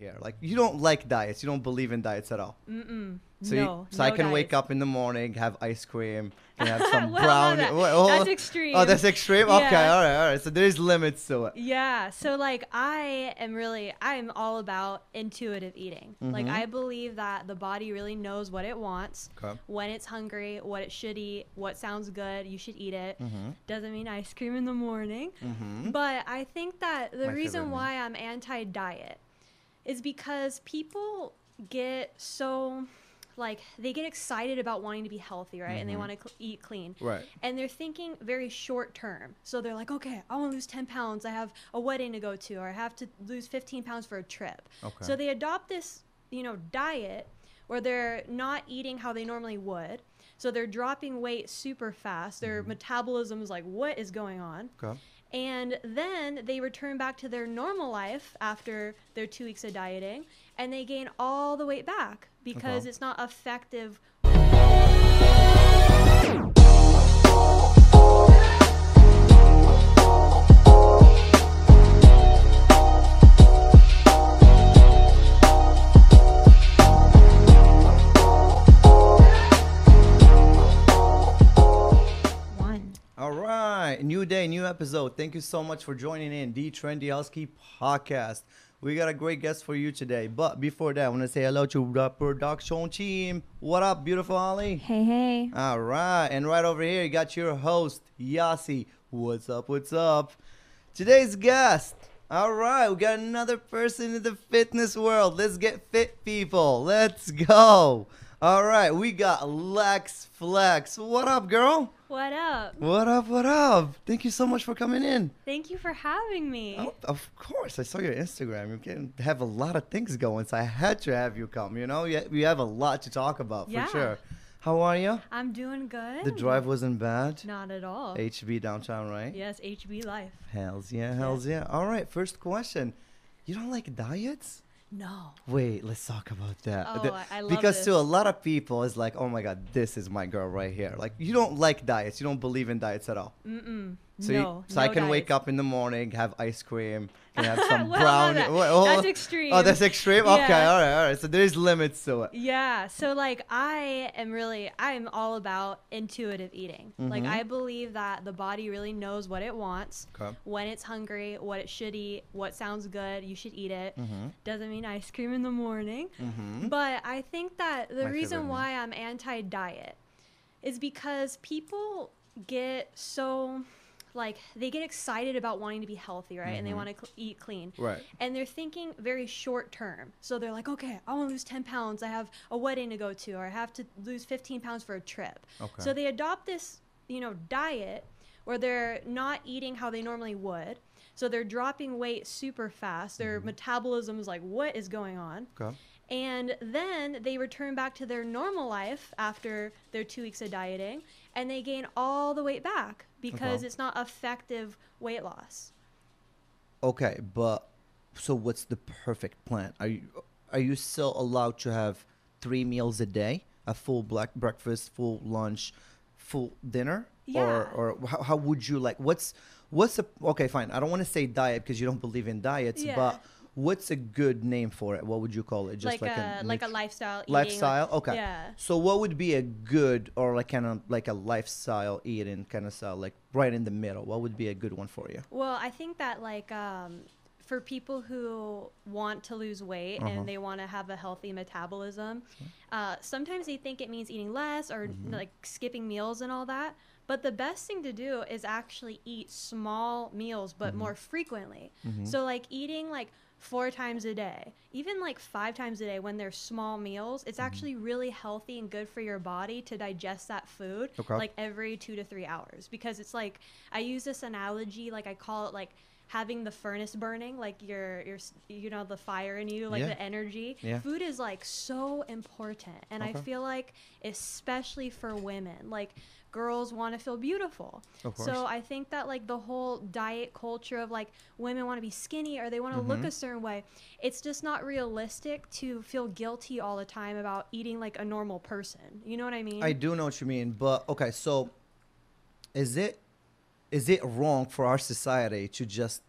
here. Like, you don't like diets. You don't believe in diets at all. So, No, I no can wake diets. up in the morning, have ice cream, can have some Well, brownie. that's extreme. Oh, that's extreme? Yeah. Okay, all right. So there's limits to it. Yeah. So like I'm all about intuitive eating. Like I believe that the body really knows what it wants, Okay. when it's hungry, what it should eat, what sounds good, you should eat it. Doesn't mean ice cream in the morning. But I think that the My reason favorite why I'm anti-diet is because people get so like they get excited about wanting to be healthy, right? And they want to eat clean. Right. And they're thinking very short term. So they're like, okay, I want to lose 10 pounds. I have a wedding to go to, or I have to lose 15 pounds for a trip. Okay. So they adopt this, diet where they're not eating how they normally would. So they're dropping weight super fast. Their metabolism is like, what is going on? Okay. And then they return back to their normal life after their 2 weeks of dieting, and they gain all the weight back because Okay. it's not effective. All right. New day, new episode. Thank you so much for joining in the Trendy Husky podcast. We got a great guest for you today. But before that, I want to say hello to the production team. What up, beautiful Ollie? Hey, hey. All right. And right over here, you got your host, Yasi. What's up? What's up? Today's guest. All right. We got another person in the fitness world. Let's get fit, people. Let's go. All right. We got Lex Flex. What up, girl? What up? What up? What up? Thank you so much for coming in. Thank you for having me. Oh, of course. I saw your Instagram. You can have a lot of things going, so I had to have you come. You have a lot to talk about, Yeah. for sure. How are you? I'm doing good. The drive wasn't bad. Not at all. HB downtown, right? Yes, HB life. Hells yeah, hells yeah. All right, first question. You don't like diets? No. Wait, let's talk about that. Oh, I love because this. to a lot of people, it's like, oh my God, this is my girl right here. Like, you don't like diets. You don't believe in diets at all. So, No, I no can wake diets. up in the morning, have ice cream, can have some Well, brownie. that's extreme. Oh, that's extreme? Yeah. Okay, all right. So there's limits to it. Yeah. So like I'm all about intuitive eating. Like I believe that the body really knows what it wants, Okay. when it's hungry, what it should eat, what sounds good, you should eat it. Doesn't mean ice cream in the morning. But I think that the My reason favorite why I'm anti-diet is because people get so like they get excited about wanting to be healthy, right? And they want to eat clean. Right. And they're thinking very short term. So they're like, okay, I want to lose 10 pounds. I have a wedding to go to, or I have to lose 15 pounds for a trip. Okay. So they adopt this, diet where they're not eating how they normally would. So they're dropping weight super fast. Their metabolism is like, what is going on? Okay. And then they return back to their normal life after their 2 weeks of dieting, and they gain all the weight back because Okay. it's not effective weight loss. Okay, but so what's the perfect plan? Are you still allowed to have 3 meals a day? A full breakfast, full lunch, full dinner? Yeah. Or how would you like what's a okay, fine. I don't want to say diet because you don't believe in diets, Yeah. but what's a good name for it? What would you call it? Like a lifestyle eating. lifestyle? Okay. Yeah. So what would be a good or like kind of like a lifestyle eating kind of style, like right in the middle? What would be a good one for you? Well, I think that for people who want to lose weight and they want to have a healthy metabolism, sometimes they think it means eating less or like skipping meals and all that. But the best thing to do is actually eat small meals, but more frequently. So like eating like 4 times a day, even like 5 times a day when they're small meals, it's actually really healthy and good for your body to digest that food Okay. like every 2 to 3 hours. Because it's like, I use this analogy, like I call it like having the furnace burning, like your the fire in you, like Yeah. the energy. Yeah. Food is like so important. And I Okay. feel like especially for women, like girls want to feel beautiful. Of course. So I think that like the whole diet culture of like women want to be skinny or they want to look a certain way, it's just not realistic to feel guilty all the time about eating like a normal person. You know what I mean? I do know what you mean, but okay, so is it wrong for our society to just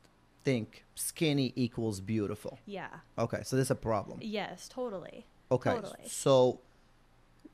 think skinny equals beautiful. Yeah. Okay, so there's a problem. Yes, totally. Okay, Totally. so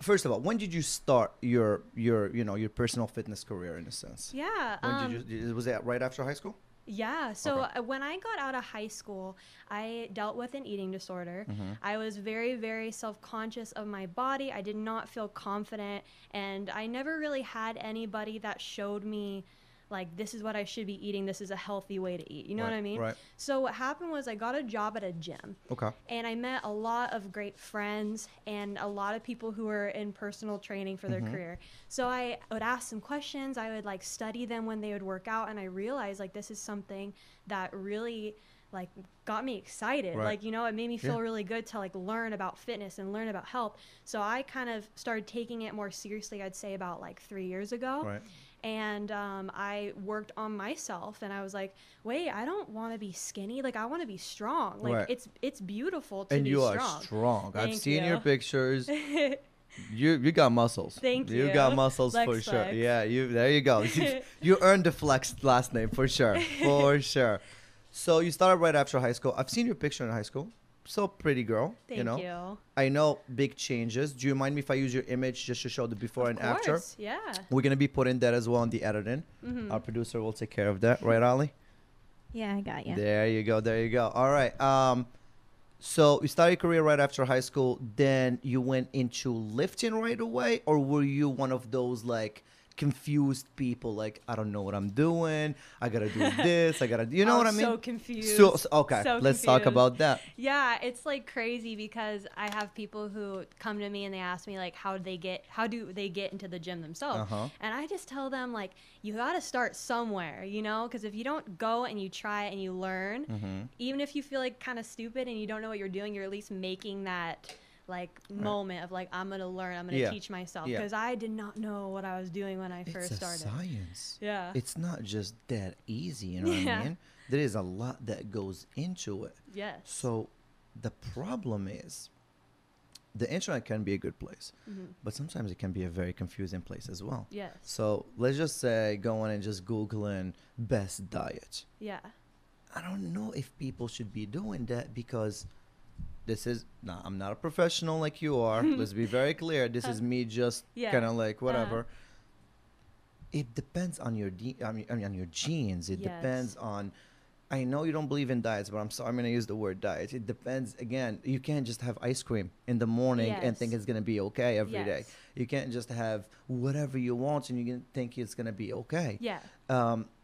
first of all, when did you start your your personal fitness career in a sense? Yeah. When did you? Was that right after high school? Yeah. So Okay. when I got out of high school, I dealt with an eating disorder. Mm-hmm. I was very, very self conscious of my body. I did not feel confident. And I never really had anybody that showed me, like, this is what I should be eating. This is a healthy way to eat. You know what I mean? Right. So what happened was I got a job at a gym. Okay. And I met a lot of great friends and a lot of people who were in personal training for their Mm-hmm. career. So I would ask them questions. I would like study them when they would work out. And I realized like this is something that really like got me excited. Right. Like, you know, it made me feel Yeah. really good to like learn about fitness and learn about health. So I kind of started taking it more seriously, I'd say about like 3 years ago. Right. And I worked on myself and I was like, wait, I don't want to be skinny. Like I want to be strong. Like Right. it's beautiful to And be you strong. are strong. I've Thank seen your you. pictures. You got muscles. Thank You you. got muscles Flex, for sure. flex. Yeah, there you go. You earned the Flex last name for sure. For sure. So you started right after high school. I've seen your picture in high school. So pretty girl. Thank you know. you. I know big changes. Do you mind me if I use your image just to show the before and Of after? course, yeah. We're gonna be putting that as well in the editing. Mhm. Our producer will take care of that, right, Ali? Yeah, I got you. There you go. There you go. All right. So you started your career right after high school. Then you went into lifting right away, or were you one of those like confused people? Like, I don't know what I'm doing. I gotta do this. I gotta. You know what I mean? So confused. Okay. So Let's talk confused. about that. Yeah, it's like crazy because I have people who come to me and they ask me like how do they get into the gym themselves? Uh-huh. And I just tell them like you got to start somewhere, you know, because if you don't go and you try and you learn, Mm-hmm. even if you feel like kind of stupid and you don't know what you're doing, you're at least making that like moment of like I'm going to learn, I'm going to Yeah. teach myself Yeah. because I did not know what I was doing when I first It's a started. science. Yeah. It's not just that easy. You know what I Yeah. mean? There is a lot that goes into it. Yes. So the problem is the internet can be a good place, Mhm. but sometimes it can be a very confusing place as well. Yes. So let's just say going and just Googling best diet. Yeah. I don't know if people should be doing that because I'm not a professional like you are. Let's be very clear. This is me just Yeah. kind of like whatever. It depends on your on your genes. It Yes. depends on. I know you don't believe in diets, but I'm going to use the word diet. It depends. Again, you can't just have ice cream in the morning and think Yes. it's going to be okay every day. Yes. You can't just have whatever you want and you can think it's going to be okay. Yeah.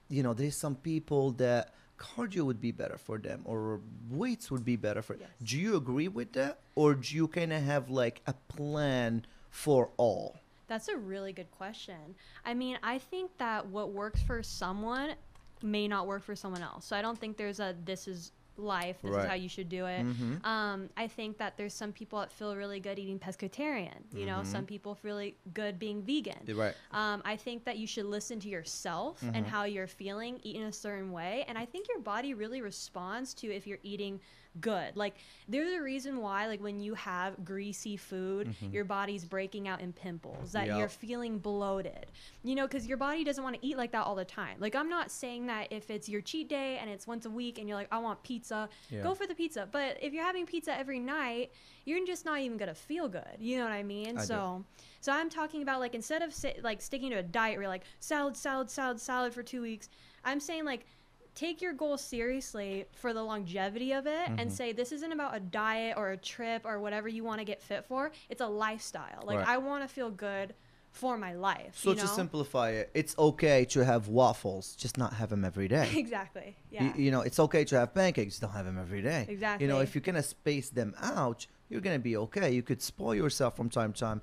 There's some people that cardio would be better for them or weights would be better for. Yes. Do you agree with that, or do you kind of have like a plan for all? That's a really good question. I mean, I think that what works for someone may not work for someone else. So I don't think there's a this is life, this Right. is how you should do it. Mhm. I think that there's some people that feel really good eating pescatarian. You know, some people feel really good being vegan. You're right. I think that you should listen to yourself and how you're feeling, eat in a certain way. And I think your body really responds to if you're eating good. Like, there's a reason why, like, when you have greasy food, your body's breaking out in pimples, that Yep. you're feeling bloated, you know, because your body doesn't want to eat like that all the time. Like, I'm not saying that if it's your cheat day and it's once a week and you're like, I want pizza, Yeah. go for the pizza. But if you're having pizza every night, you're just not even going to feel good. You know what I mean? I do. So I'm talking about like instead of sticking to a diet where you're like salad for 2 weeks, I'm saying like take your goal seriously for the longevity of it and say this isn't about a diet or a trip or whatever you want to get fit for. It's a lifestyle. Like Right. I want to feel good for my life. So you to know? simplify it, it's okay to have waffles, just not have them every day. Exactly. Yeah. It's okay to have pancakes, don't have them every day. Exactly. If you kind of space them out, you're going to be okay. You could spoil yourself from time to time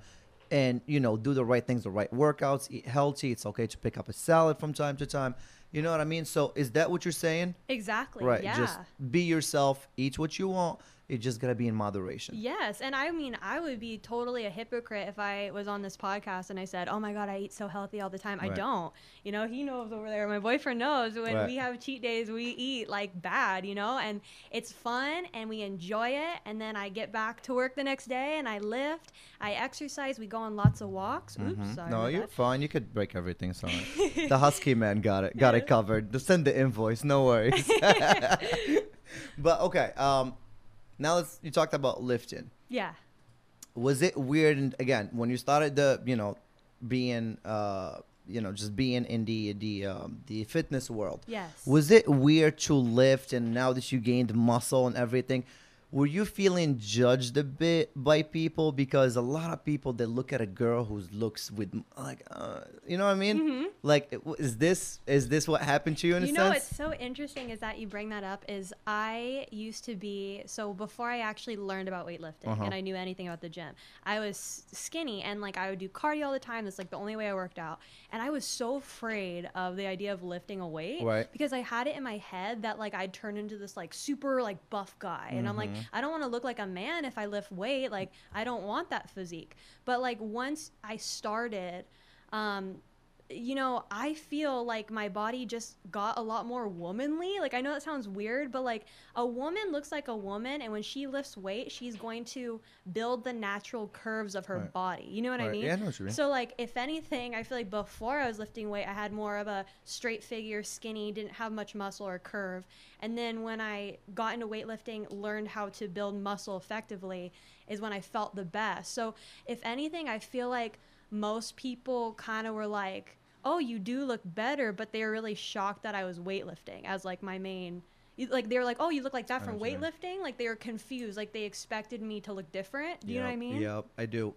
and, do the right things, the right workouts, eat healthy. It's okay to pick up a salad from time to time. You know what I mean? So is that what you're saying? Exactly. Right. Yeah. Just be yourself, eat what you want, It just gotta be in moderation. Yes, and I mean, I would be totally a hypocrite if I was on this podcast and I said, "Oh my God, I eat so healthy all the time." I Right. don't. You know, he knows over there. My boyfriend knows when Right. we have cheat days, we eat like bad. You know, and it's fun and we enjoy it. And then I get back to work the next day and I lift, I exercise, we go on lots of walks. Oops, sorry. No, about you're that. fine. You could break everything. It's all right. The husky man got it covered. Just send the invoice. No worries. But okay. Now you talked about lifting. Yeah. Was it weird? And again, when you started being just being in the fitness world, Yes. was it weird to lift? And now that you gained muscle and everything, were you feeling judged a bit by people? Because a lot of people, they look at a girl who looks with like, you know what I mean? Mm-hmm. Like, is this what happened to you in a You know sense? what's so interesting is that you bring that up is I used to be, so before I actually learned about weightlifting and I knew anything about the gym, I was skinny and like I would do cardio all the time. That's like the only way I worked out. And I was so afraid of the idea of lifting a weight Right. because I had it in my head that like I'd turn into this like super like buff guy. And I'm like, I don't want to look like a man if I lift weight. Like I don't want that physique. But like once I started, you know, I feel like my body just got a lot more womanly. Like, I know that sounds weird, but like a woman looks like a woman, and when she lifts weight, she's going to build the natural curves of her Right. body. You know what I Right. mean? Yeah, I know what you mean. So, like, if anything, I feel like before I was lifting weight, I had more of a straight figure, skinny, didn't have much muscle or curve. And then when I got into weightlifting, learned how to build muscle effectively, is when I felt the best. So, if anything, I feel like most people kind of were like, oh, you do look better, but they were really shocked that I was weightlifting as like my main, like they were like, oh, you look like that from weightlifting. Like they were confused, like they expected me to look different. Do you know what I mean? Yep, I do.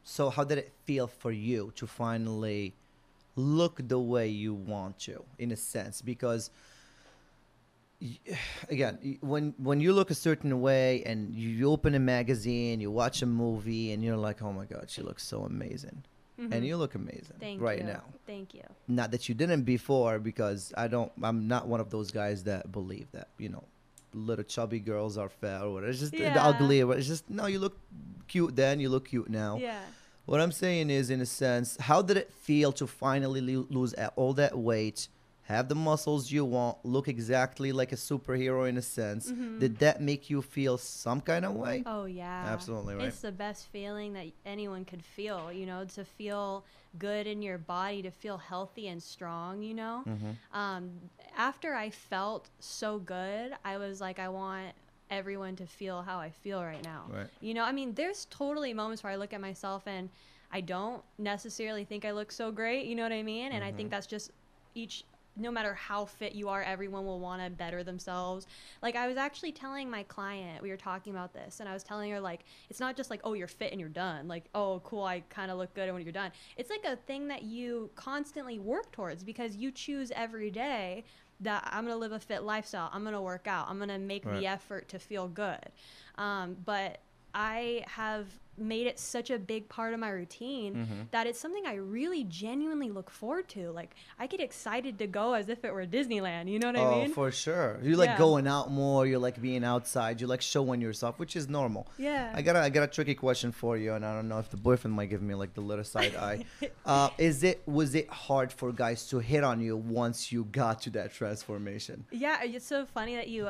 So how did it feel for you to finally look the way you want to, in a sense? Because again, when you look a certain way and you open a magazine, you watch a movie, and you're like, oh my God, she looks so amazing. And you look amazing Thank right you. now. Thank you. Not that you didn't before, because I'm not one of those guys that believe that, little chubby girls are fat or whatever. It's just the Yeah. ugly. It's just, no, you look cute then, you look cute now. Yeah. What I'm saying is, in a sense, how did it feel to finally lose all that weight, have the muscles you want, look exactly like a superhero in a sense? Did that make you feel some kind of way? Oh yeah. Absolutely, right. It's the best feeling that anyone could feel, you know, to feel good in your body, to feel healthy and strong, you know. After I felt so good, I was like, I want everyone to feel how I feel right now. Right. You know, I mean, there's totally moments where I look at myself and I don't necessarily think I look so great, you know what I mean? And I think that's just no matter how fit you are, everyone will want to better themselves. Like I was actually telling my client, we were talking about this, and I was telling her like, it's not just like, oh, you're fit and you're done. Like, oh, cool, I kind of look good when you're done. It's like a thing that you constantly work towards because you choose every day that I'm going to live a fit lifestyle. I'm going to work out. I'm going to make the effort to feel good. But I have made it such a big part of my routine that it's something I really genuinely look forward to. Like I get excited to go as if it were Disneyland. You know what I mean? Oh, for sure. You like Yeah. going out more. You like being outside. You like showing yourself, which is normal. Yeah. I got a tricky question for you, and I don't know if the boyfriend might give me like the little side eye. Was it hard for guys to hit on you once you got to that transformation? Yeah, it's so funny that you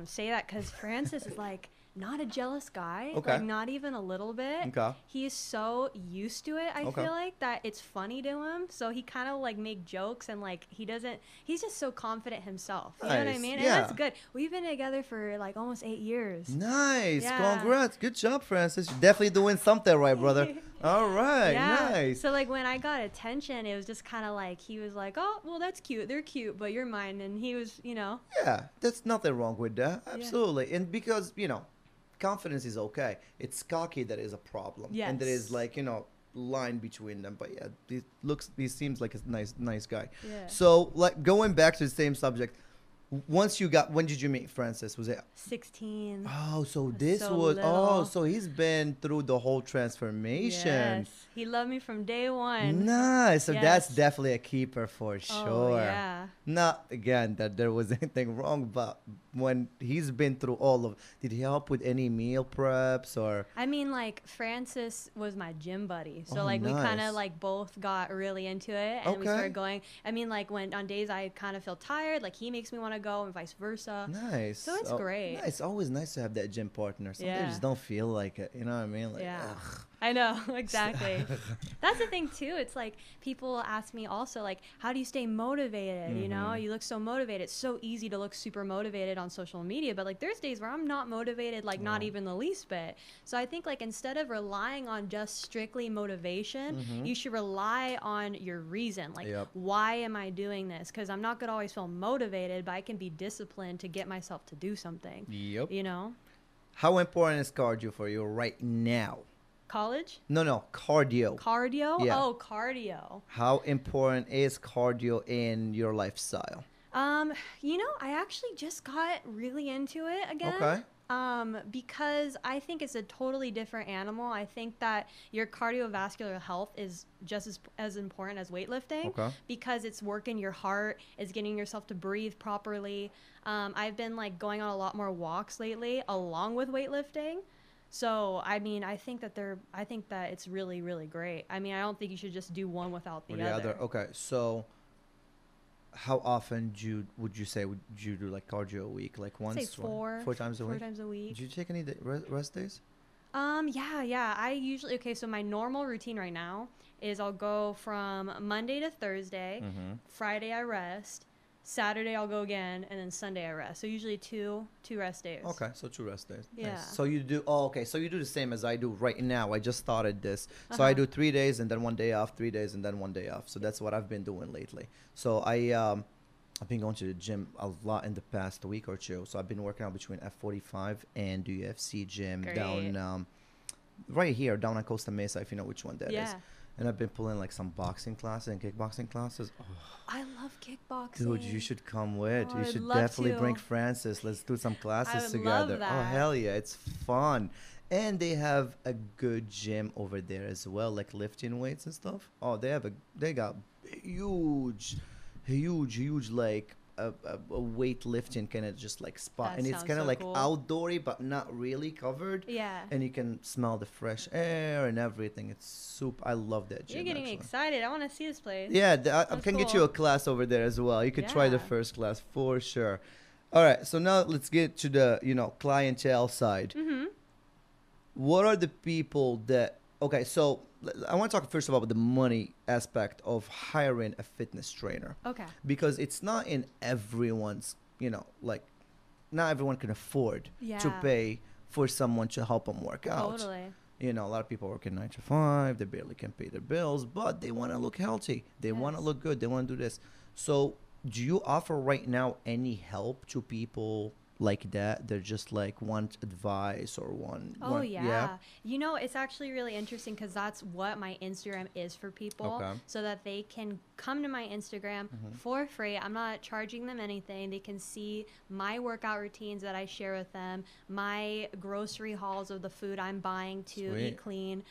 say that because Francis is like not a jealous guy, Okay. like not even a little bit. Okay. He's so used to it, I Okay. feel like, that it's funny to him. So he kind of like make jokes and like he's just so confident himself. You know what I Nice. mean? Yeah. And that's good. We've been together for like almost 8 years. Nice. Yeah. Congrats. Good job, Francis. You're definitely doing something right, brother. All right. Yeah. Nice. So like when I got attention, it was just kind of like he was like, "Oh, well, that's cute. They're cute, but you're mine." And he was, you know. Yeah, there's nothing wrong with that. Absolutely. And because, confidence is okay. It's cocky that is a problem. And there is Yes. like, line between them. But yeah, he seems like a nice guy. Yeah. So like going back to the same subject, When did you meet Francis? Was it? 16. Oh, so was this so was, little. so he's been through the whole transformation. Yes. He loved me from day one. Nice. So that's Yes. definitely a keeper for sure. Oh, yeah. Not again that there was anything wrong, but when he's been through all of, did he help with any meal preps or? I mean, like, Francis was my gym buddy. So, Oh, like, we kind nice. of, like, both got really into it. And we Okay. started going. I mean, like, when on days I kind of feel tired, like, he makes me want to go and vice versa. Nice. So it's great. Nice. Always nice to have that gym partner. Some days Yeah. just don't feel like it. You know what I mean? Like, Yeah. ugh. I know, exactly. That's the thing too. It's like people ask me also, like, how do you stay motivated? You know, Mhm. you look so motivated. It's so easy to look super motivated on social media, but like there's days where I'm not motivated, like not Oh. even the least bit. So I think like instead of relying on just strictly motivation, Mhm. you should rely on your reason. Like, Yep. why am I doing this? Because I'm not gonna always feel motivated, but I can be disciplined to get myself to do something. Yep. You know, How important is cardio for you right now? college, No, cardio. cardio. Yeah. Oh, cardio. How important is cardio in your lifestyle? You know, I actually just got really into it again. Okay. Because I think it's a totally different animal. I think that your cardiovascular health is just as important as weightlifting Okay. because it's working your heart, it's getting yourself to breathe properly. I've been like going on a lot more walks lately along with weightlifting. So, I mean, I think that it's really, really great. I mean, I don't think you should just do one without the Or the other. Okay. So, how often would you say would you do like cardio a week? Like once, Say four times a four week? times a week. Did you take any rest days? Yeah. I usually, okay, so my normal routine right now is I'll go from Monday to Thursday, Mm-hmm. Friday I rest, Saturday I'll go again, and then Sunday I rest. So usually two rest days. Okay, so 2 rest days. Yeah. Nice. So you do. Oh, okay. So you do the same as I do right now. I just started this. So I Uh-huh. do 3 days and then 1 day off, 3 days and then 1 day off. So that's what I've been doing lately. So I've been going to the gym a lot in the past week or two. So I've been working out between F45 and the UFC gym Great. down right here down on Costa Mesa, if you know which one that is. Yeah. And I've been pulling like some boxing classes and kickboxing classes. Oh, I love kickboxing. dude, you should come with. Oh, You I'd should love definitely to. bring Francis. Let's do some classes would love together. Oh, that. hell yeah. It's fun. And they have a good gym over there as well, like lifting weights and stuff. Oh, they got huge like a weightlifting kind of just like spot. That And it's sounds kind of so like cool. outdoory, but not really covered. Yeah. And you can smell the fresh air and everything. It's super. I love that gym. You're getting me actually. excited. I want to see this place. Yeah, I That's can get you cool. a class over there as well. You could try the Yeah. first class for sure. All right, so now let's get to the clientele side. Mm-hmm. What are the people that? Okay, so I want to talk first about the money aspect of hiring a fitness trainer Okay. because it's not in everyone's, like, not everyone can afford to Yeah. pay for someone to help them work out. Totally. A lot of people working 9 to 5, they barely can pay their bills, but they want to look healthy. They want to Yes. look good. They want to do this. So, do you offer right now any help to people like that? They're just like want advice or Oh yeah. You know, it's actually really interesting because that's what my Instagram is for people, Okay. so that they can come to my Instagram for free. I'm not charging them anything. They can see my workout routines that I share with them, my grocery hauls of the food I'm buying to Sweet. eat clean,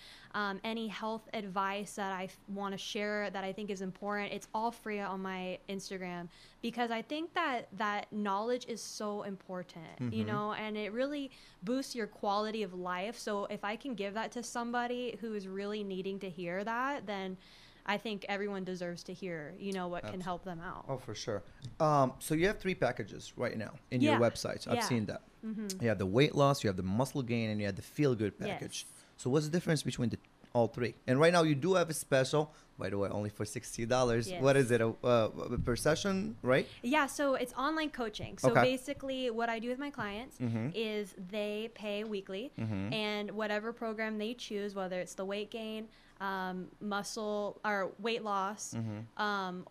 any health advice that I want to share that I think is important. It's all free on my Instagram because I think that knowledge is so important, you know, and it really boosts your quality of life. So if I can give that to somebody who is really needing to hear that, then I think everyone deserves to hear, what can help them out. Oh, for sure. So you have 3 packages right now in your Yeah. website. I've Yeah. seen that. Mm-hmm. You have the weight loss, you have the muscle gain, and you have the feel good package. Yes. So what's the difference between all 3? And right now you do have a special, by the way, only for $60. Yes. What is it? Per session, right? Yeah, so it's online coaching. So Okay. basically what I do with my clients Mhm. is they pay weekly, Mhm. and whatever program they choose, whether it's the weight gain, muscle or weight loss,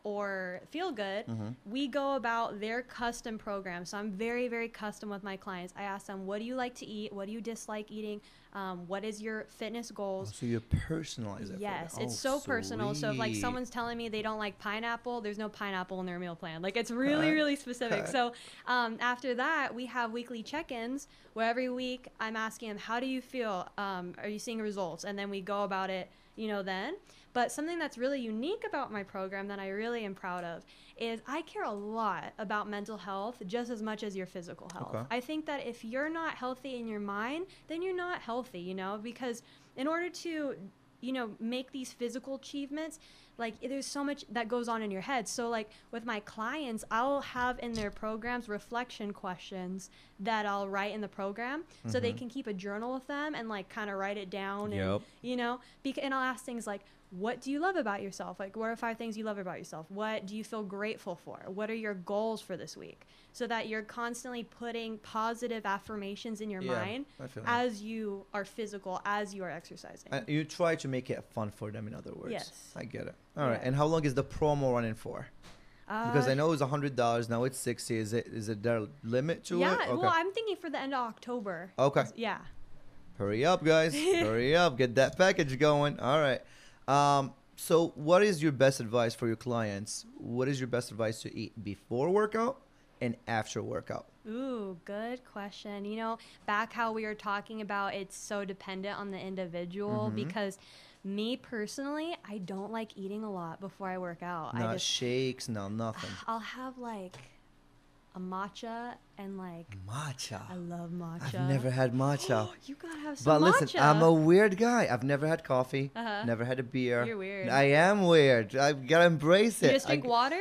or feel good, we go about their custom program. So I'm very, very custom with my clients. I ask them, what do you like to eat? What do you dislike eating? What is your fitness Oh, goals? so you personalize it. Yes, for them. it's Oh, so personal. So if like Sweet. someone's telling me they don't like pineapple, there's no pineapple in their meal plan. Like it's really, really specific. So after that, we have weekly check-ins where every week I'm asking them, how do you feel? Are you seeing results? And then we go about it, then. But something that's really unique about my program that I really am proud of is I care a lot about mental health just as much as your physical health. Okay. I think that if you're not healthy in your mind, then you're not healthy, because in order to, make these physical achievements, like there's so much that goes on in your head. So like with my clients, I'll have in their programs reflection questions that I'll write in the program so they can keep a journal with them and like kind of write it down. Yep. And, and I'll ask things like, what do you love about yourself? Like, what are 5 things you love about yourself? What do you feel grateful for? What are your goals for this week? So that you're constantly putting positive affirmations in your mind I feel that. as you are physical, as you are exercising. You try to make it fun for them, in other words. Yes. I get it. All right. Yeah. And how long is the promo running for? Because I know it was $100. Now it's 60. Is it there limit to it? Okay. Well, I'm thinking for the end of October. Okay. Yeah. Hurry up, guys. Hurry up. Get that package going. All right. So what is your best advice for your clients? What is your best advice to eat before workout and after workout? Ooh, good question. Back how we were talking about it's so dependent on the individual because me personally, I don't like eating a lot before I work out. Not shakes, no nothing. I'll have like a matcha and like Matcha. I love matcha. I've never had matcha. You gotta have some But matcha. listen, I'm a weird guy. I've never had coffee. Uh-huh. Never had a beer. You're weird. I am weird. I've got to embrace You it. just drink water?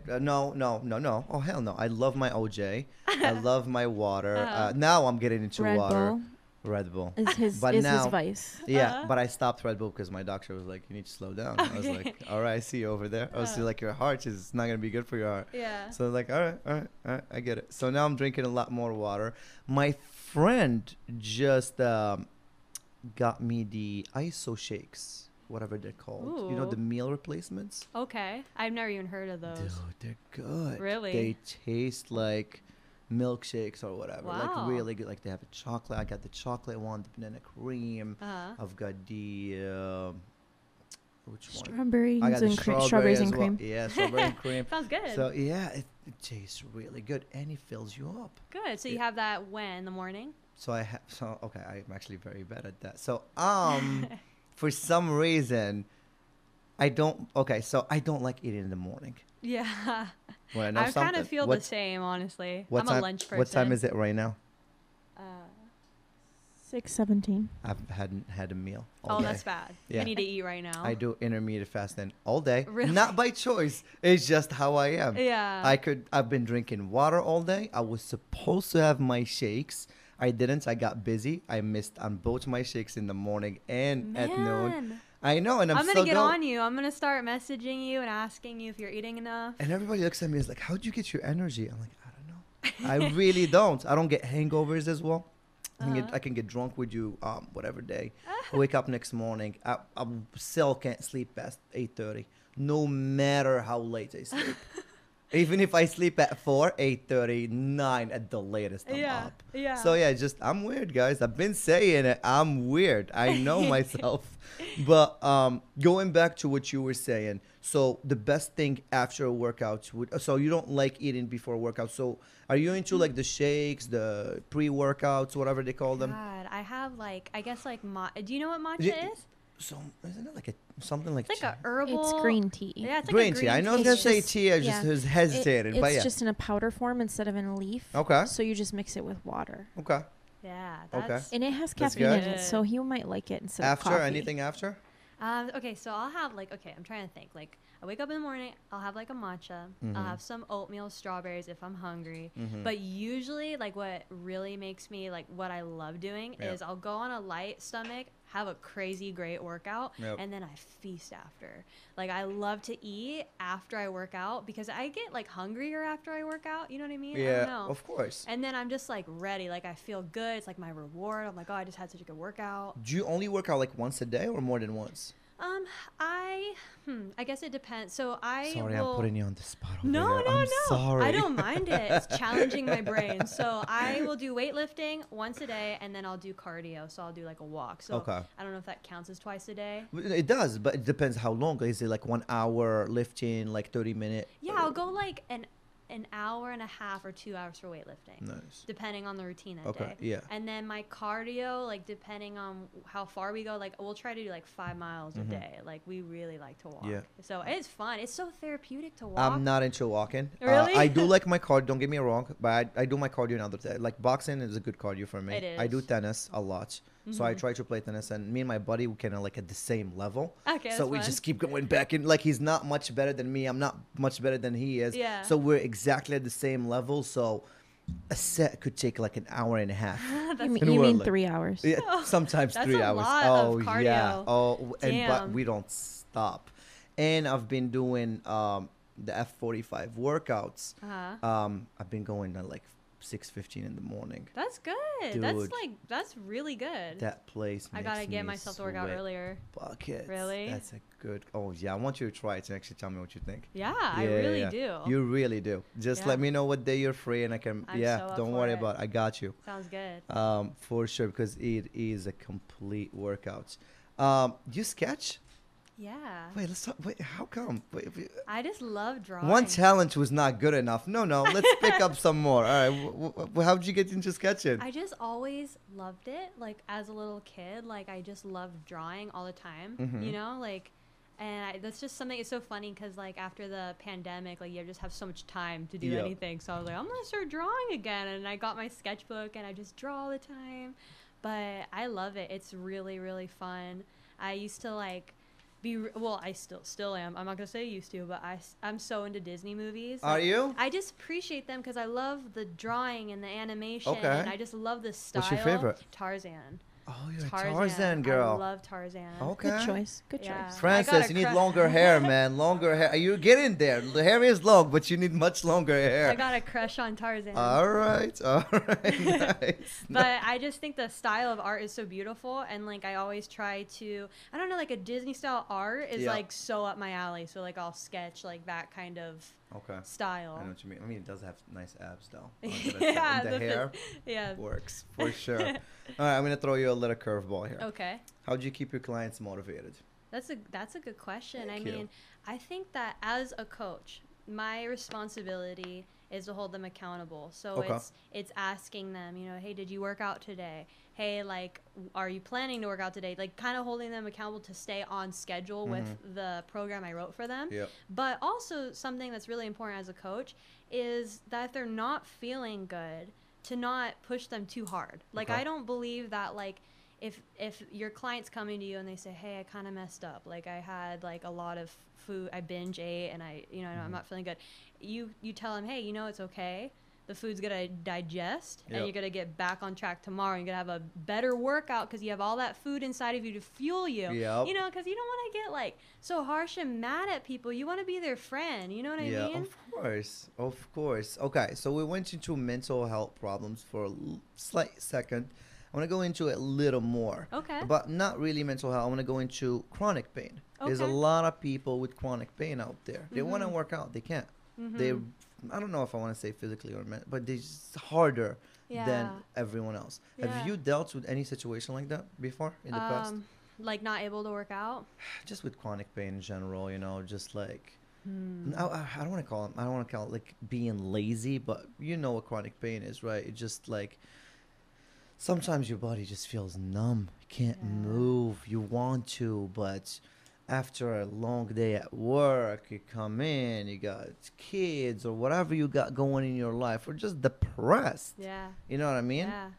No. Oh, hell no. I love my OJ. I love my water. Uh-huh. Now I'm getting into Red water. Bull Red Bull. is his But is now- his vice. Yeah, Uh-huh. but I stopped Red Bull because my doctor was like, you need to slow down. I was like, all right, I see you over there. I was like, your heart is not going to be good for your heart. Yeah. So I'm like, all right, I get it. So now I'm drinking a lot more water. My friend just got me the ISO shakes, whatever they're called. You know, the Ooh. meal replacements? Okay. I've never even heard of those. Dude, they're good. Really? They taste like milkshakes or whatever. Like Wow. really good. Like they have a chocolate. I got the chocolate one, the banana cream. Uh-huh. I've got the which one? Strawberries I got the and cream. strawberry Strawberries as and well. cream. Yeah, strawberry and cream. Sounds good. So yeah, it tastes really good and it fills you up. Good. So you Yeah. have that when in the morning? So okay, I'm actually very bad at that. So for some reason I don't like eating in the morning. Yeah. When I know I kind something. of feel the same, honestly. I'm a lunch person. What time is it right now? 6:17. I hadn't had a meal all Oh, day. that's bad. Yeah. You need to eat right now. I do intermittent fasting all day. Really? Not by choice. It's just how I am. Yeah. I've been drinking water all day. I was supposed to have my shakes. I didn't. I got busy. I missed on both my shakes in the morning and at noon. Man. I know, and I'm I'm still gonna get going. on you. I'm gonna start messaging you and asking you if you're eating enough. And everybody looks at me and is like, "How'd you get your energy?" I'm like, "I don't know. I really don't. I don't get hangovers as well. I can get drunk with you whatever day. Wake up next morning. I still can't sleep past 8:30, no matter how late I sleep. Even if I sleep at 4, 8:30, 9 at the latest, I'm up. Yeah. So yeah, I'm weird, guys. I've been saying it. I'm weird. I know myself. But going back to what you were saying, so the best thing after a workout so you don't like eating before a workout. So are you into like the shakes, the pre-workouts, whatever they call them? God, I have like I guess like do you know what matcha Yeah. is? So isn't it like something like It's like a herbal. It's green tea. Yeah, it's like green a tea? I know I was tea. gonna It's say just- tea. I just yeah. was hesitating, It's but yeah. just in a powder form instead of in a leaf. Okay. So you just mix it with water. Okay. Yeah. Okay. That's, And it has That's caffeine in good. it, so you might like it instead of After coffee. anything after? Okay, so I'll have like I'm trying to think. Like I wake up in the morning, I'll have like a matcha. I'll have some oatmeal, strawberries if I'm hungry. But usually, like what really makes me like what I love doing Yeah. is I'll go on a light stomach, have a crazy great workout, Yep. and then I feast after. Like I love to eat after I work out because I get like hungrier after I work out. You know what I mean? I Yeah, don't know. of course. And then I'm just like ready. Like I feel good. It's like my reward. I'm like, oh, I just had such a good workout. Do you only work out like once a day or more than once? I guess it depends. So Sorry, I'm putting you on the spot over No, here. no, I'm no. sorry. I don't mind it. It's challenging my brain. So I will do weightlifting once a day, and then I'll do cardio. So I'll do like a walk. So Okay. I don't know if that counts as twice a day. It does, but it depends how long. Is it like 1 hour lifting, like 30 minute? Yeah, I'll go like an hour and a half or 2 hours for weightlifting. Nice. Depending on the routine that Okay, day. yeah. And then my cardio, like depending on how far we go, like we'll try to do like 5 miles a day. Like we really like to walk. Yeah. So it's fun. It's so therapeutic to walk. I'm not into walking. Really? I do like my cardio. Don't get me wrong, but I do my cardio another day. Like boxing is a good cardio for me. It I do is. tennis a lot, so I try to play tennis, and me and my buddy we kind of like at the same level. Okay, So that's we fun. just keep going back and like he's not much better than me. I'm not much better than he is. Yeah. So we're exactly at the same level. So a set could take like an hour and a half. You mean, And you we're mean like- 3 hours? Yeah, sometimes That's 3 a hours. lot Oh of yeah. cardio. Oh, and but Damn. we don't stop. And I've been doing the F45 workouts. I've been going at like 6:15 in the morning. That's good. Dude. That's really good. That place. I gotta makes get me myself to work out sweat earlier. buckets. Really? That's a good. Oh yeah, I want you to try it and actually tell me what you think. Yeah, I really do. You really do. Just Yeah. let me know what day you're free, and I can. I'm yeah, so up don't for worry it. about it. I got you. Sounds good. For sure, because it is a complete workout. You sketch? Yeah. Wait, let's talk. Wait, how come? I just love drawing. One challenge was not good enough. No, let's pick up some more. All right, how'd you get into sketching? I just always loved it. Like as a little kid, like I just loved drawing all the time. Mhm. You know, like, and that's just something. It's so funny because like after the pandemic, like you just have so much time to do Yep. anything. So I was like, I'm gonna start drawing again, and I got my sketchbook and I just draw all the time. But I love it. It's really really fun. I used to like. I still am. I'm not gonna say used to, but I'm so into Disney movies. Are Like, you? I just appreciate them because I love the drawing and the animation, Okay. and I just love the style. What's your favorite? Tarzan. Oh, you're a Tarzan I girl. love Tarzan. Okay. Good choice. Good Yeah. choice. I Francis, got a you need cru- longer hair, man. Longer hair. You get in there. The hair is long, but you need much longer hair. I got a crush on Tarzan. All right. Nice. But I just think the style of art is so beautiful, and like I always try to, I don't know, like a Disney style art is Yeah. like so up my alley. So like I'll sketch like that kind of Okay. style. I know what you mean. I mean, it does have nice abs, though. Yeah, And the the fit- hair Yeah. works for sure. All right, I'm gonna throw you a little curveball here. Okay. How do you keep your clients motivated? That's a good question. Thank I you. mean, I think that as a coach, my responsibility is to hold them accountable. So Okay. it's asking them, you know, hey, did you work out today? Hey, like, are you planning to work out today? Like, kind of holding them accountable to stay on schedule with the program I wrote for them. Yep. But also something that's really important as a coach is that if they're not feeling good, to not push them too hard. Like, Okay. I don't believe that, like, if your client's coming to you and they say, hey, I kind of messed up, like I had like a lot of food, I binge ate, and I'm not feeling good, you tell them, hey, it's okay, the food's gonna digest, Yep. and you're gonna get back on track tomorrow. You're gonna have a better workout because you have all that food inside of you to fuel you. Yep. Because you don't want to get like so harsh and mad at people. You want to be their friend. You know what I Yeah, mean? of course. Okay, so we went into mental health problems for a slight second. I want to go into it a little more. Okay. But not really mental health. I want to go into chronic pain. There's a Okay. lot of people with chronic pain out there. They want to work out. They can't. They, I don't know if I want to say physically or mental, but they're just harder than Yeah. everyone else. Yeah. Have you dealt with any situation like that before in the past? Like not able to work out. Just with chronic pain in general, just like Hmm. I don't want to call it like being lazy, but you know what chronic pain is, right? It's just like sometimes your body just feels numb. You can't Yeah. move. You want to, but after a long day at work, you come in, you got kids or whatever you got going in your life, or just depressed. Yeah. You know what I mean? Yeah.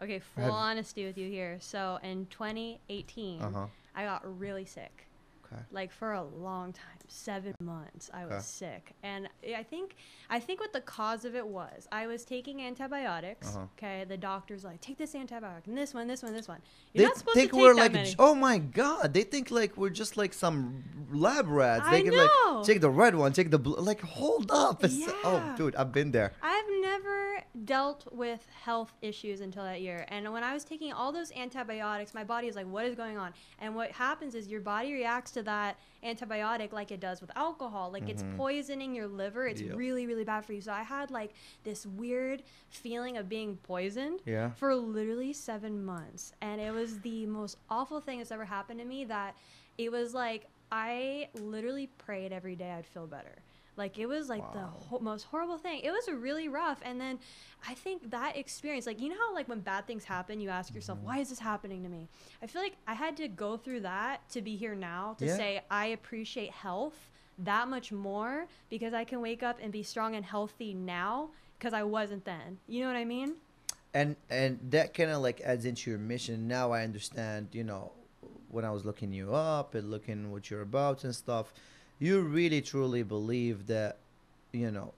Okay, full Have- honesty with you here. So in 2018, Uh-huh. I got really sick. Okay. Like for a long time, 7 months, I was Okay. sick, and I think what the cause of it was, I was taking antibiotics. Uh-huh. Okay, the doctor's like, take this antibiotic and this one. You're They not supposed think to we're take like, that many. oh my god! They think like we're just like some lab rats. They I can know. like take the red one, take the blue. Like hold up! Oh, Yeah. dude, I've been there. I've never dealt with health issues until that year. And when I was taking all those antibiotics, my body is like, what is going on? And what happens is your body reacts to that antibiotic like it does with alcohol. Like it's poisoning your liver. It's really, really bad for you. So I had like this weird feeling of being poisoned for literally 7 months. And it was the most awful thing that's ever happened to me, that it was like I literally prayed every day I'd feel better. Like, it was like the most horrible thing. It was really rough. And then I think that experience, like, you know how like when bad things happen, you ask yourself, why is this happening to me? I feel like I had to go through that to be here now, to say I appreciate health that much more, because I can wake up and be strong and healthy now because I wasn't then. You know what I mean? And that kind of like adds into your mission. Now I understand, you know, when I was looking you up and looking what you're about and stuff, you really truly believe that, you know,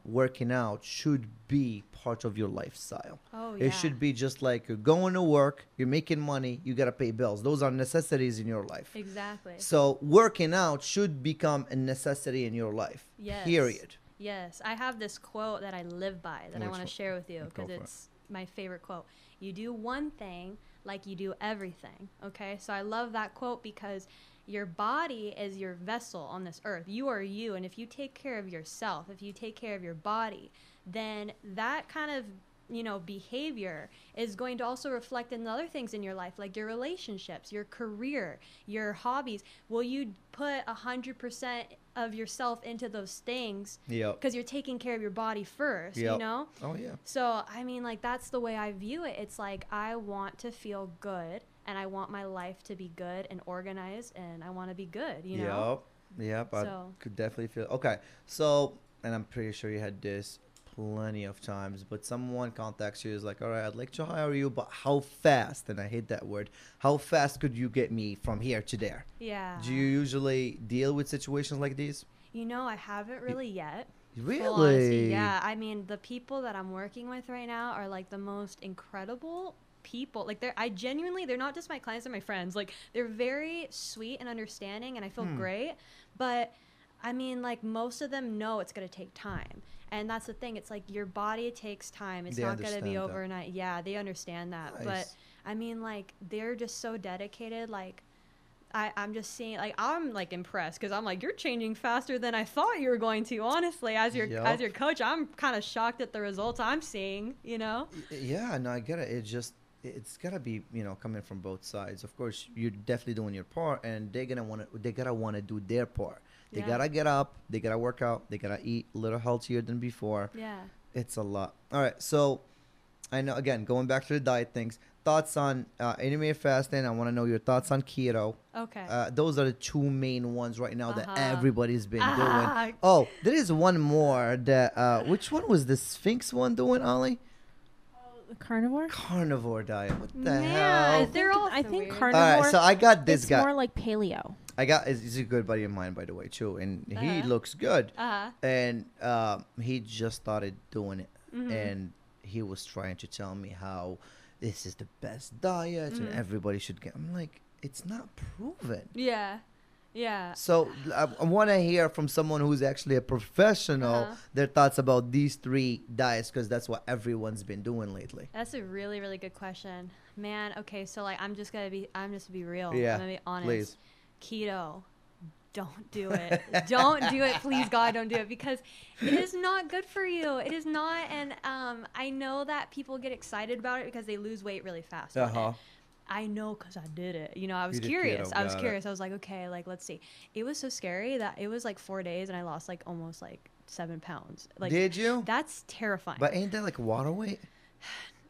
working out should be part of your lifestyle. Oh, yeah. It should be just like you're going to work, you're making money, you got to pay bills. Those are necessities in your life. Exactly. So working out should become a necessity in your life. Yes. Period. Yes. I have this quote that I live by that I want to share with you, because Go for it's my favorite quote. You do one thing like you do everything. Okay? So I love that quote because your body is your vessel on this earth. You are you. And if you take care of yourself, if you take care of your body, then that kind of, you know, behavior is going to also reflect in other things in your life, like your relationships, your career, your hobbies. Will you put 100% of yourself into those things? Yep. Because you're taking care of your body first, you know? Oh, yeah. So, I mean, like, that's the way I view it. It's like, I want to feel good, and I want my life to be good and organized, and I want to be good, you know? Yep. So. I could definitely feel. Okay. So, and I'm pretty sure you had this plenty of times, but someone contacts you, is like, all right, I'd like to hire you, but how fast? And I hate that word. How fast could you get me from here to there? Yeah. Do you usually deal with situations like these? You know, I haven't really yet. Really? Yeah. I mean, the people that I'm working with right now are like the most incredible people. Like, they're not just my clients, they're my friends. Like, they're very sweet and understanding, and I feel great. But I mean, like, most of them know it's going to take time. And that's the thing. It's like your body takes time. It's not going to be overnight. Yeah, they understand that. Nice. But I mean, like, they're just so dedicated. Like, I'm just seeing, like, I'm like impressed, because I'm like, you're changing faster than I thought you were going to. Honestly, as your coach, I'm kind of shocked at the results I'm seeing. You know? Yeah, no, I get it. It's gotta be, you know, coming from both sides. Of course, you're definitely doing your part, and they gotta want to do their part. They gotta get up, they gotta work out, they gotta eat a little healthier than before. Yeah. It's a lot. All right, so I know, again, going back to the diet things, thoughts on intermittent fasting. I want to know your thoughts on keto. Okay. Those are the two main ones right now that everybody's been doing. Oh, there is one more that, which one was the Sphinx one doing, Ollie? The carnivore? Carnivore diet. What the Yeah, hell? they're all I think weird. carnivore. All right, so I got this it's guy. more like paleo. He's a good buddy of mine, by the way, too, and he looks good. And he just started doing it, and he was trying to tell me how this is the best diet and everybody should get. I'm like, it's not proven. Yeah. Yeah. So I want to hear from someone who's actually a professional their thoughts about these three diets, because that's what everyone's been doing lately. That's a really, really good question, man. Okay, so like, I'm just to be real. Yeah, I'm gonna be honest. please. Keto, don't do it. Don't do it, please, God, don't do it, because it is not good for you. It is not. And I know that people get excited about it because they lose weight really fast on it. I know, because I did it. You know, I was curious. Keto, I was curious. I was like, okay, like, let's see. It was so scary that it was like 4 days and I lost like almost like 7 pounds. Like, did you? That's terrifying. But ain't that like water weight?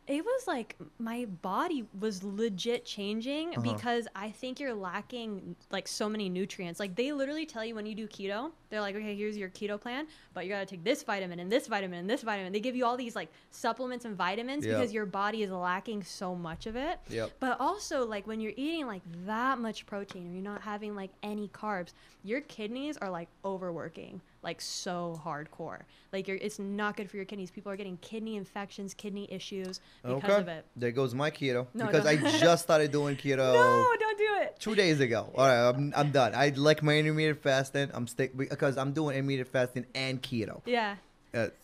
It was like my body was legit changing because I think you're lacking like so many nutrients. Like, they literally tell you when you do keto, they're like, okay, here's your keto plan, but you got to take this vitamin and this vitamin and this vitamin. They give you all these like supplements and vitamins because your body is lacking so much of it. But also, like, when you're eating like that much protein and you're not having like any carbs, your kidneys are like overworking like so hardcore. Like, it's not good for your kidneys. People are getting kidney infections, kidney issues because of it. There goes my keto. No, because I just started doing keto. No, don't do it. 2 days ago. All right, I'm done. I like my intermittent fasting. Because I'm doing intermittent fasting and keto. Yeah.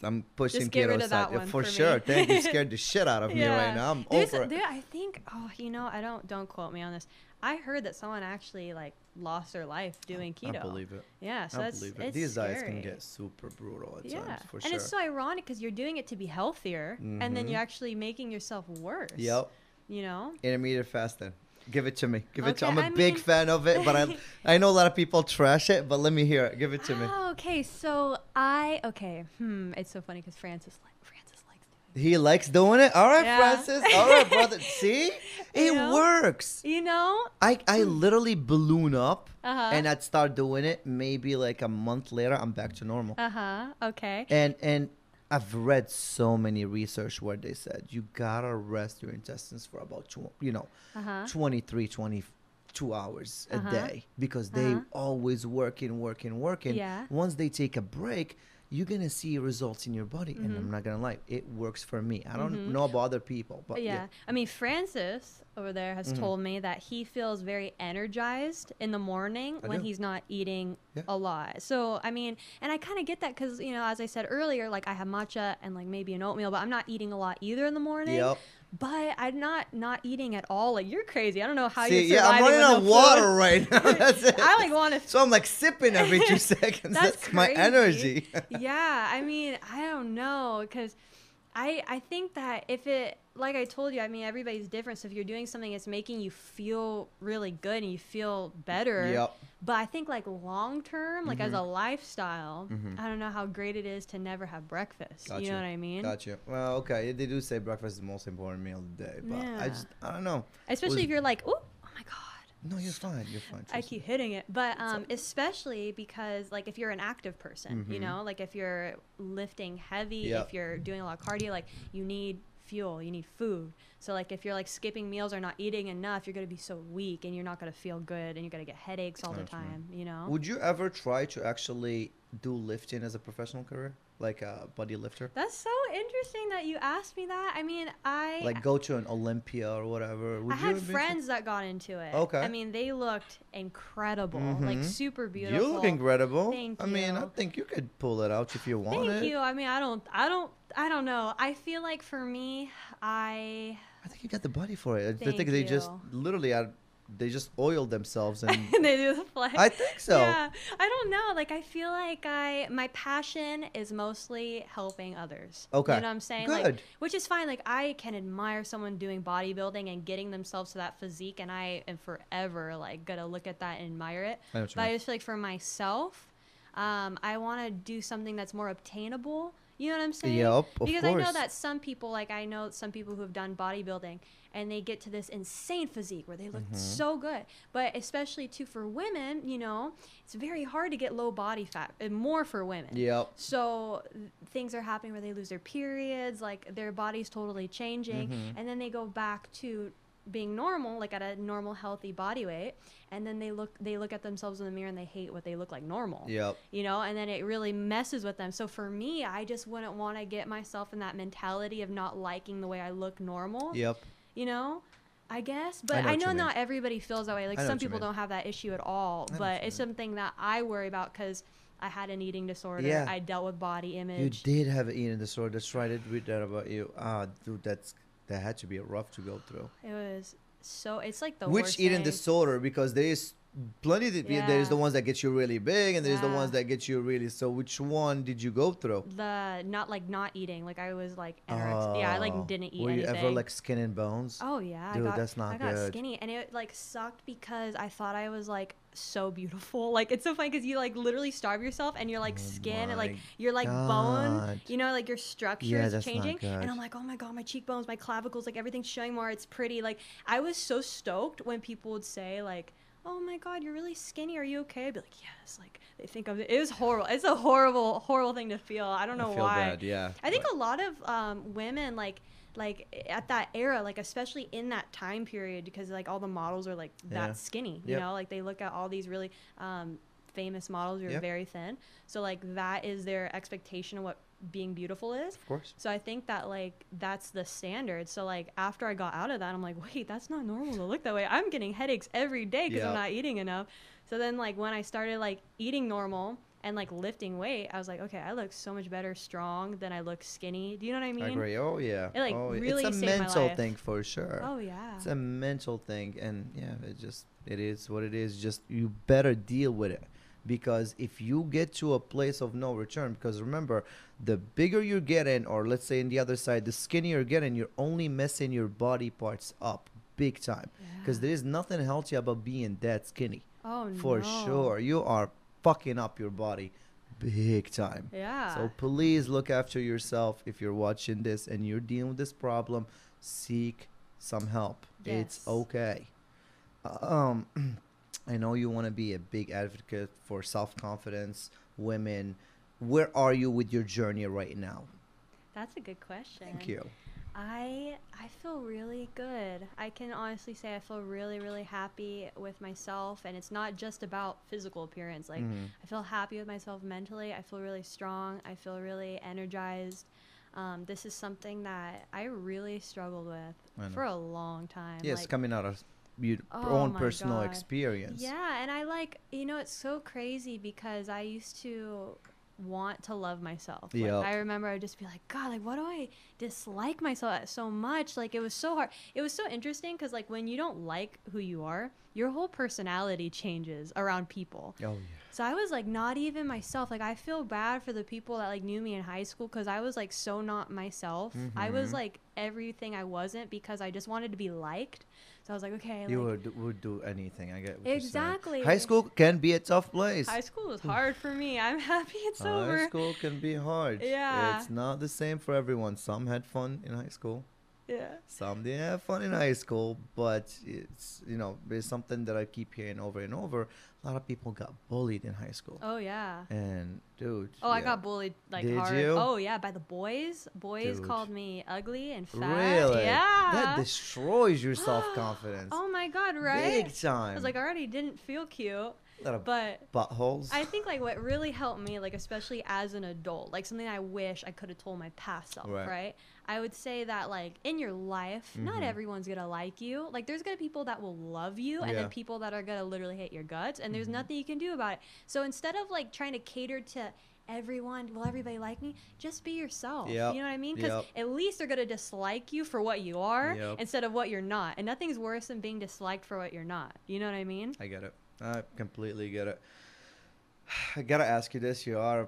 I'm pushing Just get keto rid of that aside. one For for sure. me. Thank you. Scared the shit out of me right now. I'm over it. I think, I don't quote me on this. I heard that someone actually like lost their life doing keto. I believe it. Yeah, so I that's believe it. it's These diets scary. can get super brutal at Yeah, times, for and sure. it's so ironic because you're doing it to be healthier, and then you're actually making yourself worse. Yep. You know. Intermediate fasting. Give it to me. Give it to Okay, I'm a I big mean- fan of it, but I know a lot of people trash it, but let me hear it. Give it to me. Oh, okay. So it's so funny because Francis likes doing He likes doing it? All right, Yeah. Francis. All right, brother. See? It know? works. it. You know? I literally balloon up Uh-huh. and I'd start doing it. Maybe like a month later, I'm back to normal. Okay. And I've read so many research where they said you gotta rest your intestines for about 23, 22 hours a day because they always working. Yeah. Once they take a break, you're gonna see results in your body, and I'm not gonna lie, it works for me. I don't know about other people, but Yeah. I mean, Francis over there has told me that he feels very energized in the morning when do. he's not eating Yeah. a lot. So, I mean, and I kind of get that because, as I said earlier, like I have matcha and like maybe an oatmeal, but I'm not eating a lot either in the morning. Yep. But I'm not eating at all. Like, you're crazy. I don't know how See, you're yeah, I'm surviving running with no on water food. right now. That's it. I like want to So I'm like sipping every 2 seconds. That's my crazy. energy. Yeah, I mean, I don't know, because I think that if it, like I told you, I mean, everybody's different. So if you're doing something that's making you feel really good and you feel better, Yep. but I think like long term, like as a lifestyle, I don't know how great it is to never have breakfast. You know what I mean? Gotcha. Well, okay. They do say breakfast is the most important meal of the day, but Yeah. I don't know. Especially if you're like, oh my God. No, you're fine. You're fine. I trust me. keep hitting it, but especially because like if you're an active person, like if you're lifting heavy, Yep. if you're doing a lot of cardio, like you need fuel, you need food. So like if you're like skipping meals or not eating enough, you're gonna be so weak and you're not gonna feel good and you're gonna get headaches all the time. You know? Would you ever try to actually do lifting as a professional career, like a body lifter? That's so interesting that you asked me that. I mean, Like go to an Olympia or whatever. Would I you had ever be friends that got into it. Okay. I mean, they looked incredible, like super interested? beautiful. You look incredible. Thank I mean, I you. think you could pull it out if you want Thank it. you. I mean, I don't know. I feel like for me, I think you got the body for it. I Thank think they just you. literally they just oiled themselves and they do the flex. I think so. Yeah, I don't know. Like, I feel like my passion is mostly helping others. Okay. You know what I'm saying? Good. Like, which is fine. Like, I can admire someone doing bodybuilding and getting themselves to that physique, and I am forever like gonna look at that and admire it. I know what you But I mean. just feel like for myself, I want to do something that's more obtainable. You know what I'm saying? Yep, of Because I know course. that some people, like I know some people who have done bodybuilding, and they get to this insane physique where they look so good. But especially too for women, it's very hard to get low body fat, and more for women. Yep. So things are happening where they lose their periods, like their body's totally changing, and then they go back to being normal, like at a normal healthy body weight, and then they look at themselves in the mirror and they hate what they look like normal. Yep. And then it really messes with them. So for me, I just wouldn't want to get myself in that mentality of not liking the way I look normal. Yep. I guess, I but know I what know you mean. not everybody feels that way. Like I know some what you people mean. don't have that issue at all, I know but what you it's mean. something that I worry about because I had an eating disorder. Yeah. I dealt with body You image. did have an eating disorder. That's right. I did read that about you. Dude, that had to be rough to go through. It was so. It's like the Which worst eating thing. disorder? Because there is plenty. There's the Yeah. ones that get you really big, and there's the Yeah. ones that get you really. So which one did you go through? The not eating. Like I was like anorexic. Yeah, I like didn't eat Were you anything. ever like skin and bones? Oh yeah, Dude, I got, that's not I got good. skinny, and it like sucked because I thought I was like so beautiful. Like it's so funny because you like literally starve yourself, and your like skin, and like my your like bone, God. like your structure Yeah, is that's not changing. good. And I'm like, oh my god, my cheekbones, my clavicles, like everything's showing more. It's pretty. Like I was so stoked when people would say like, oh my god, you're really skinny. Are you okay? I'd be like, yes. Like they think of it. It was horrible. It's a horrible thing to feel. I don't know I feel why. bad. Yeah. I think a lot of women like at that era, like especially in that time period, because like all the models are like Yeah. that skinny, Yep. like they look at all these really famous models who are Yep. very thin. So like that is their expectation of what being beautiful is. Of course. So I think that like that's the standard. So like after I got out of that, I'm like, wait, that's not normal to look that way. I'm getting headaches every day because I'm Yep. not eating enough. So then like when I started like eating normal, and like lifting weight, I was like, okay, I look so much better strong than I look skinny. Do you know what I mean? I agree. Oh yeah. It, like, oh, really it's a saved my mental life. thing for sure. Oh yeah. It's a mental thing, and yeah, it is what it is. Just you better deal with it, because if you get to a place of no return, because remember, the bigger you're getting, or let's say on the other side, the skinnier you're getting, you're only messing your body parts up big time. Because Yeah. there is nothing healthy about being that skinny. Oh For no. sure, you are fucking up your body big time. Yeah. So please look after yourself. If you're watching this and you're dealing with this problem, seek some help. It's Yes. okay. Um, I know you want to be a big advocate for self-confidence, women. Where are you with your journey right now? That's a good question. Thank you. I feel really good. I can honestly say I feel really, really happy with myself, and it's not just about physical appearance. Like Mhm. I feel happy with myself mentally. I feel really strong. I feel really energized. This is something that I really struggled I with know. for a long time. Yes, like, coming out of your Oh own my personal God. experience. yeah, and I like, it's so crazy because I used to want to love myself. Like, Yep. I remember I'd just be like, God, like, why do I dislike myself so much? Like, it was so hard. It was so interesting because, like, when you don't like who you are, your whole personality changes around people. Oh yeah. So I was like not even myself. Like I feel bad for the people that like knew me in high school because I was like so not myself. I was Mhm. like everything I wasn't because I just wanted to be liked. So I was like, okay, You like would do anything. I get what you're saying. exactly. High school can be a tough place. High school was hard for me. I'm happy it's over. High school can be hard. Yeah. It's not the same for everyone. Some had fun in high school. Yeah. Some didn't have fun in high school, but it's there's something that I keep hearing over and over. A lot of people got bullied in high school, Oh yeah. and dude. Oh, I yeah. got bullied like Did hard. you? Oh yeah, by the boys. Boys Dude. called me ugly and fat. Really? Yeah. That destroys your self confidence. Oh my god, right? Big time. I was like, I already didn't feel cute, a lot of but buttholes. I think like what really helped me, like especially as an adult, like something I wish I could have told my past self, Right. right? I would say that like in your life, not Mhm. everyone's gonna like you. Like there's gonna be people that will love you, and Yeah. then people that are gonna literally hate your guts, and there's Mhm. nothing you can do about it. So instead of like trying to cater to everyone, will everybody like me? Just be yourself. Yep. You know what I mean? Because Yep. at least they're gonna dislike you for what you are Yep. instead of what you're not. And nothing's worse than being disliked for what you're not. You know what I mean? I get it. I completely get it. I gotta ask you this: you are,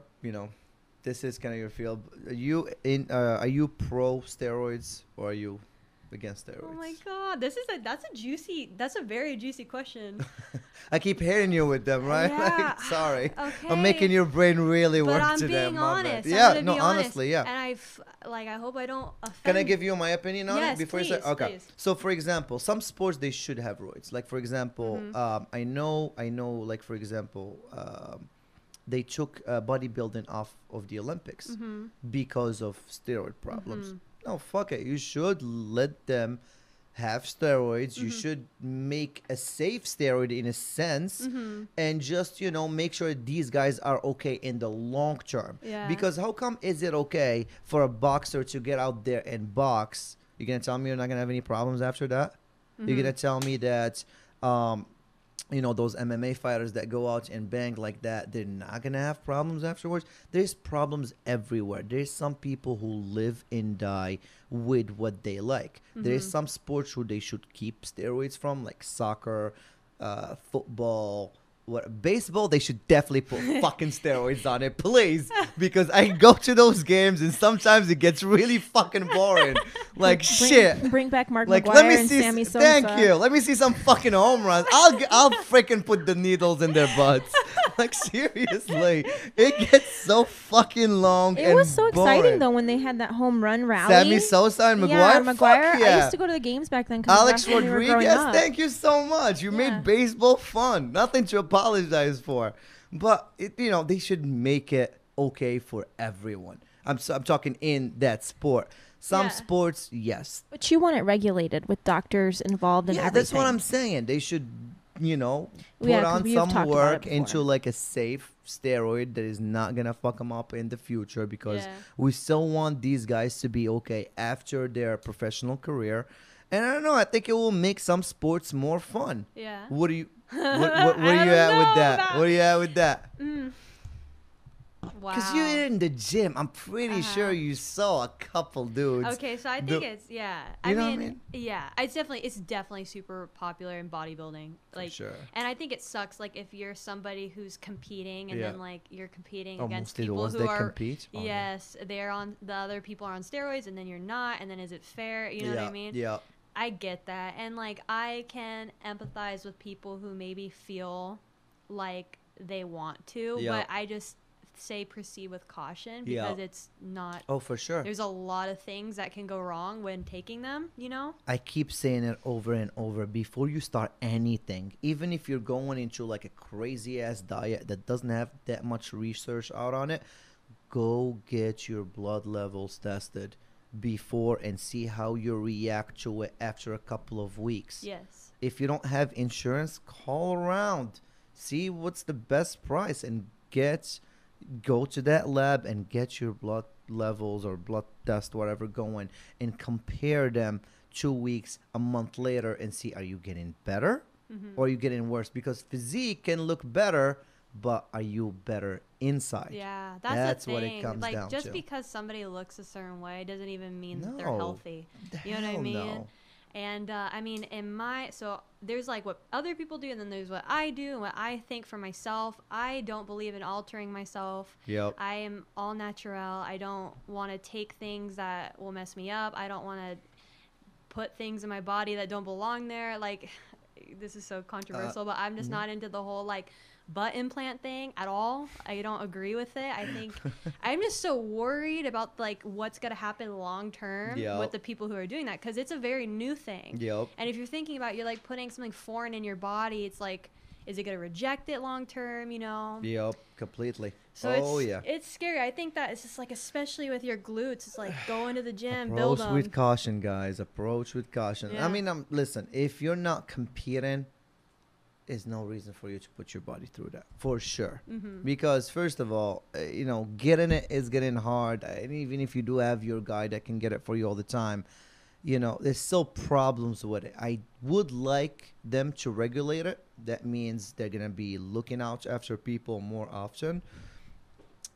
this is kind of your field. Are you pro steroids or are you against steroids? Oh my god, that's a very juicy question. I keep hitting you with them, right? Yeah. Like, sorry, Okay. I'm making your brain really But work I'm today. being my bad. honest. I'm Yeah, gonna no, be honest. honestly, yeah. And I hope I don't offend. Can I give you my opinion on Yes, it before you say? please, Okay. please. So, for example, some sports they should have roids. Like, for example, Mhm. I know. Like, for example, they took bodybuilding off of the Olympics Mhm. because of steroid problems. Mhm. No, fuck it. You should let them have steroids. You Mhm. should make a safe steroid in a sense, Mhm. and just make sure these guys are okay in the long term. Yeah. Because how come is it okay for a boxer to get out there and box? You're gonna tell me you're not gonna have any problems after that? You're Mhm. gonna tell me that those MMA fighters that go out and bang like that, they're not gonna have problems afterwards? There's problems everywhere. There's some people who live and die with what they like. There's Mhm. some sports who they should keep steroids from, like soccer, football. Baseball, they should definitely put fucking steroids on it, please, because I go to those games and sometimes it gets really fucking boring. Like shit. Bring back Mark Like McGuire let me and see. Sammy Sosa. Thank you. Let me see some fucking home runs. I'll freaking put the needles in their butts. Like seriously, it gets so fucking long. It and was so exciting boring. though when they had that home run rally. Sammy Sosa and McGuire. Yeah, McGuire. Fuck yeah. I used to go to the games back then. 'cause Alex that's when we were growing Rodriguez, up. thank you so much. You Yeah. made baseball fun. Nothing to apologize for. But they should make it okay for everyone. I'm talking in that sport. Some Yeah. sports, yes. But you want it regulated with doctors involved and Yeah, everything. that's what I'm saying. They should, put Yeah, 'cause on we've some talked about work it into before. like a safe steroid that is not gonna fuck them up in the future, because Yeah. we still want these guys to be okay after their professional career. And I don't know. I think it will make some sports more fun. Yeah. What do you? What are I you don't at with know that? about- What are you at with that? Mm. Because you're in the gym. I'm pretty sure you saw a couple dudes. Okay, so I think it's You know what I mean? Yeah, it's definitely super popular in bodybuilding. Like, sure. And I think it sucks. Like if you're somebody who's competing and then like you're competing against Mostly the people ones who that are compete. yes, they're on the other people are on steroids and then you're not, and then is it fair? You know what I mean? Yeah. I get that, and like I can empathize with people who maybe feel like they want to, but I just say proceed with caution because it's not. Oh, for sure. There's a lot of things that can go wrong when taking them, you know? I keep saying it over and over. Before you start anything, even if you're going into like a crazy ass diet that doesn't have that much research out on it, go get your blood levels tested before and see how you react to it after a couple of weeks. Yes. If you don't have insurance, call around, see what's the best price, and go to that lab and get your blood levels or blood test, whatever, going, and compare them 2 weeks, a month later, and see, are you getting better or are you getting worse? Because physique can look better, but are you better inside? Yeah, that's the what thing. it comes like, down just to. because somebody looks a certain way doesn't even mean that they're No. healthy. You know what I Hell mean? no. And I mean, so there's like what other people do, and then there's what I do and what I think for myself. I don't believe in altering myself. Yep. I am all natural. I don't want to take things that will mess me up. I don't want to put things in my body that don't belong there. Like, this is so controversial, but I'm just not into the whole like butt implant thing at all. I don't agree with it. I think I'm just so worried about like what's going to happen long term with the people who are doing that, because it's a very new thing. Yep. And if you're thinking about you're like putting something foreign in your body, it's like, is it going to reject it long term, you know? Yep, completely. So it's scary. I think that it's just like, especially with your glutes, it's like go into the gym, build Approach them. with caution, guys. Approach with caution. Yeah. I mean, listen, if you're not competing, there's no reason for you to put your body through that, for sure. Because first of all, getting it is getting hard. And even if you do have your guy that can get it for you all the time, there's still problems with it. I would like them to regulate it. That means they're going to be looking out after people more often.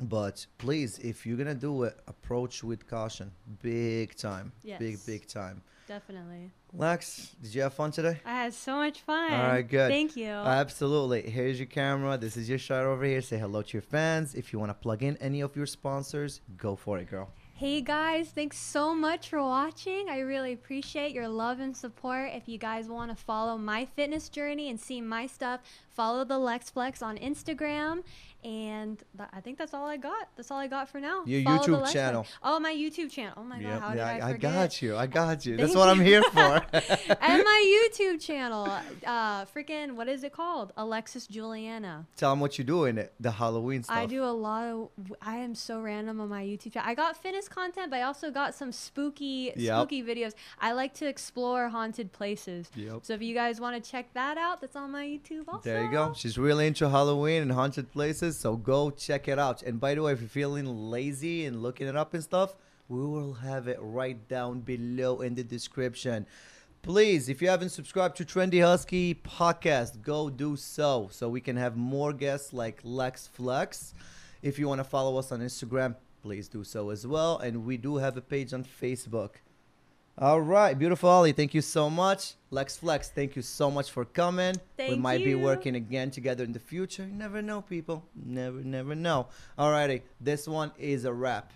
But please, if you're going to do it, approach with caution. Big time. Yes. Big time. Definitely. Lex, did you have fun today? I had so much fun. All right, good. Thank you. Absolutely. Here's your camera. This is your shot over here. Say hello to your fans. If you want to plug in any of your sponsors, go for it, girl. Hey guys, thanks so much for watching. I really appreciate your love and support. If you guys want to follow my fitness journey and see my stuff, follow the Lex Flex on Instagram. And I think that's all I got. That's all I got for now. Your Follow the YouTube Lex channel. Flex. Oh, my YouTube channel. Oh my God, how did I forget? I got you. That's Thank what I'm you. here for. And my YouTube channel, freaking, what is it called? Alexis Juliana. Tell them what you do in it, the Halloween stuff. I do a lot of. I am so random on my YouTube channel. I got fitness content, but I also got some spooky videos. I like to explore haunted places. Yep. So if you guys want to check that out, that's on my YouTube also. There you go. She's really into Halloween and haunted places, so go check it out. And by the way, if you're feeling lazy and looking it up and stuff, we will have it right down below in the description. Please, if you haven't subscribed to Trendy Husky Podcast, go do so we can have more guests like Lex Flex. If you want to follow us on Instagram, please do so as well. And we do have a page on Facebook. All right, beautiful Ollie, thank you so much. Lex Flex, thank you so much for coming. We might be working again together in the future. You never know, people. Never know. All righty, this one is a wrap.